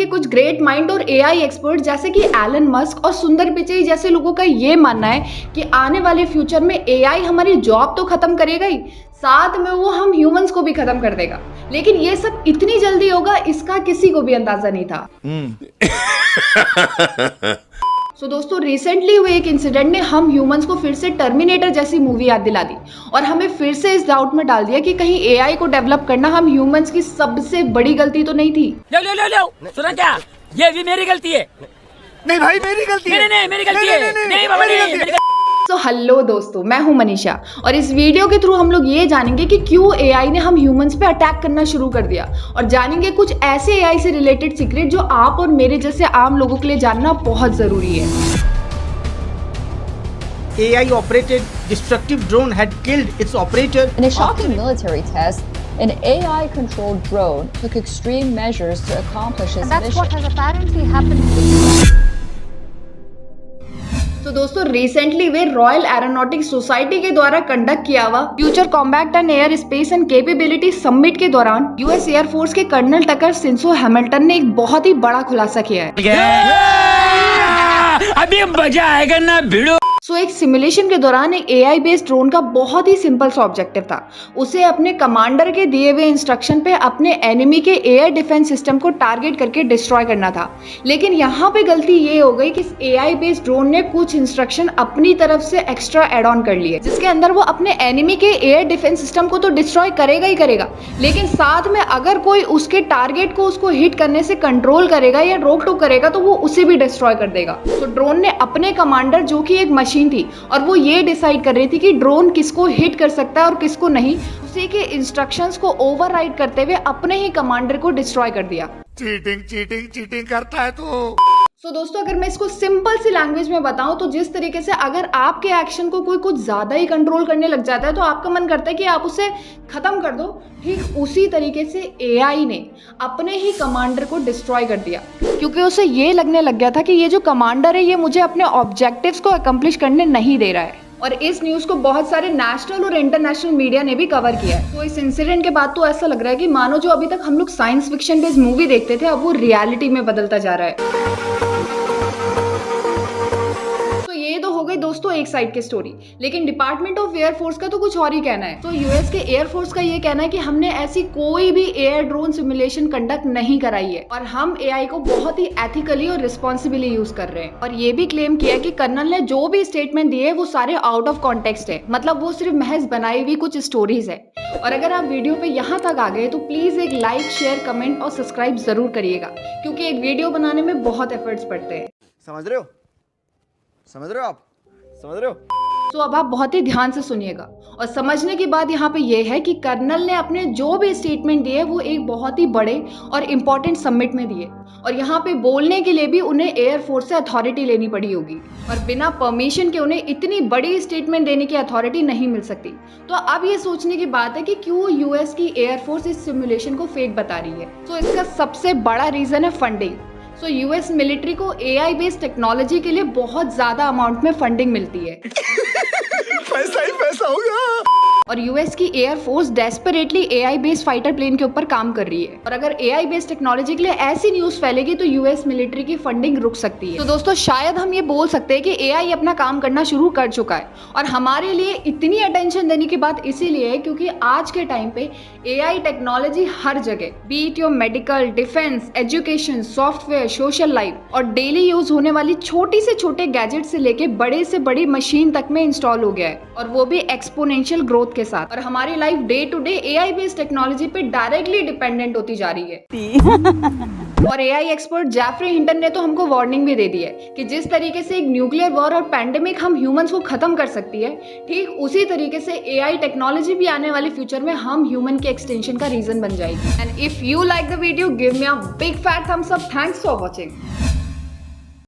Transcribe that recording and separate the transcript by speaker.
Speaker 1: कुछ great mind और AI expert जैसे कि एलन मस्क और सुंदर पिचई जैसे लोगों का ये मानना है कि आने वाले फ्यूचर में एआई हमारी जॉब तो खत्म करेगा ही, साथ में वो हम ह्यूमंस को भी खत्म कर देगा। लेकिन ये सब इतनी जल्दी होगा इसका किसी को भी अंदाजा नहीं था। दोस्तों रिसेंटली हुए एक इंसिडेंट ने हम ह्यूमंस को फिर से टर्मिनेटर जैसी मूवी याद दिला दी और हमें फिर से इस डाउट में डाल दिया कि कहीं एआई को डेवलप करना हम ह्यूमंस की सबसे बड़ी गलती तो नहीं थी।
Speaker 2: लो सुना क्या, ये भी मेरी गलती है।
Speaker 3: नहीं भाई मेरी गलती है।
Speaker 2: नहीं मेरी गलती है। नहीं बाबा नहीं।
Speaker 1: हेलो दोस्तों, मैं हूं मनीषा और इस वीडियो के थ्रू हम लोग ये जानेंगे कि क्यों एआई ने हम ह्यूमंस पे अटैक करना शुरू कर दिया और जानेंगे कुछ ऐसे एआई से रिलेटेड सीक्रेट जो आप और मेरे जैसे आम लोगों के लिए जानना बहुत जरूरी है।
Speaker 3: AI operated destructive drone had killed its operator.
Speaker 4: In a shocking military test, an AI-controlled drone took extreme measures to accomplish its
Speaker 5: That's
Speaker 4: mission.
Speaker 5: what has apparently happened.
Speaker 1: तो दोस्तों रिसेंटली वे रॉयल एरोनॉटिक्स सोसाइटी के द्वारा conduct किया हुआ future combat and air space and capability summit के दौरान US air force के colonel टकर सिंसो Hamilton ने एक बहुत ही बड़ा खुलासा किया है।
Speaker 2: अभी मजा आएगा ना भिड़ो।
Speaker 1: एक सिमुलेशन के दौरान एक एआई बेस्ड ड्रोन का बहुत ही सिंपल सा ऑब्जेक्टिव था, उसे अपने कमांडर के दिए हुए इंस्ट्रक्शन पे अपने एनिमी के एयर डिफेंस सिस्टम को टारगेट करके डिस्ट्रॉय करना था। लेकिन यहाँ पे गलती ये हो गई कि एआई बेस्ड ड्रोन ने कुछ इंस्ट्रक्शन अपनी तरफ से एक्स्ट्रा एड ऑन कर लिए, जिसके अंदर वो अपने एनिमी के एयर डिफेंस सिस्टम को तो डिस्ट्रॉय करेगा ही करेगा, लेकिन साथ में अगर कोई उसके टारगेट को उसको हिट करने से कंट्रोल करेगा या रोक टोक करेगा तो वो उसे भी डिस्ट्रॉय कर देगा। तो ड्रोन ने अपने कमांडर जो कि एक मशीन थी और वो ये डिसाइड कर रही थी कि ड्रोन किसको हिट कर सकता है और किसको नहीं, उसी के इंस्ट्रक्शंस को ओवरराइड करते हुए अपने ही कमांडर को डिस्ट्रॉय कर दिया।
Speaker 3: चीटिंग करता है तू।
Speaker 1: दोस्तों अगर मैं इसको सिंपल सी लैंग्वेज में बताऊं तो जिस तरीके से अगर आपके एक्शन को कोई कुछ ज्यादा ही कंट्रोल करने लग जाता है तो आपका मन करता है कि आप उसे खत्म कर दो, ठीक उसी तरीके से एआई ने अपने ही कमांडर को डिस्ट्रॉय कर दिया, क्योंकि उसे ये लगने लग गया था कि ये जो कमांडर है ये मुझे अपने ऑब्जेक्टिव्स को अकम्प्लिश करने नहीं दे रहा है। और इस न्यूज को बहुत सारे नेशनल और इंटरनेशनल मीडिया ने भी कवर किया है। तो इस इंसिडेंट के बाद तो ऐसा लग रहा है कि मानो जो अभी तक हम लोग साइंस फिक्शन बेस्ड मूवी देखते थे अब वो रियलिटी में बदलता जा रहा है। ये तो हो गई दोस्तों एक साइड की स्टोरी, लेकिन डिपार्टमेंट ऑफ एयर फोर्स का तो कुछ और ही कहना है। तो यूएस के एयर फोर्स का ये कहना है कि हमने ऐसी कोई भी एयर ड्रोन सिमुलेशन कंडक्ट नहीं कराई है और हम एआई को बहुत ही एथिकली और रिस्पॉन्सिबली यूज कर रहे हैं। और ये भी क्लेम किया कि कर्नल ने जो भी स्टेटमेंट दिए वो सारे आउट ऑफ कॉन्टेक्स्ट है, मतलब वो सिर्फ महज बनाई हुई कुछ स्टोरीज है। और अगर आप वीडियो पे यहाँ तक आ गए तो प्लीज एक लाइक, शेयर, कमेंट और सब्सक्राइब जरूर करिएगा, क्योंकि एक वीडियो बनाने में बहुत एफर्ट्स पड़ते हैं।
Speaker 3: समझ रहे हो आप? समझ रहे हो?
Speaker 1: तो अब आप बहुत ही ध्यान से सुनिएगा और समझने की बात यहाँ पे ये है कि कर्नल ने अपने जो भी स्टेटमेंट दिए वो एक बहुत ही बड़े और इम्पोर्टेंट समिट में दिए और यहाँ पे बोलने के लिए भी उन्हें एयर फोर्स से अथॉरिटी लेनी पड़ी होगी और बिना परमिशन के उन्हें इतनी बड़ी स्टेटमेंट देने की अथॉरिटी नहीं मिल सकती। तो अब ये सोचने की बात है कि क्यों यूएस की एयर फोर्स इस सिमुलेशन को फेक बता रही है। तो इसका सबसे बड़ा रीजन है फंडिंग। यूएस मिलिट्री को एआई बेस्ड टेक्नोलॉजी के लिए बहुत ज्यादा अमाउंट में फंडिंग मिलती है।
Speaker 3: पैसा ही पैसा होगा।
Speaker 1: और यूएस की air force desperately AI based fighter plane के ऊपर काम कर रही है और अगर एआई बेस्ड टेक्नोलॉजी के लिए ऐसी न्यूज फैलेगी तो यूएस मिलिट्री की फंडिंग रुक सकती है। तो दोस्तों शायद हम ये बोल सकते हैं कि एआई अपना काम करना शुरू कर चुका है और हमारे लिए इतनी अटेंशन देने की बात इसीलिए है क्योंकि आज के टाइम पे एआई टेक्नोलॉजी हर जगह, be it your medical, defence, education, software, social life और डेली यूज होने वाली छोटी से छोटे गैजेट से लेके बड़े से बड़ी मशीन तक में इंस्टॉल हो गया है और वो भी एक्सपोनेंशियल ग्रोथ के साथ। और हमारी life day to day AI based technology पे डायरेक्टली डिपेंडेंट होती जा रही है। और एआई एक्सपर्ट जेफरी हिंटन ने तो हमको वार्निंग भी दे दी है कि जिस तरीके से एक न्यूक्लियर वॉर और पैंडेमिक हम ह्यूमंस को खत्म कर सकती है, ठीक उसी तरीके से एआई टेक्नोलॉजी भी आने वाले फ्यूचर में हम ह्यूमन के एक्सटेंशन का रीजन बन जाएगी। And if you like the video give me a big fat Thums up. Thanks for watching.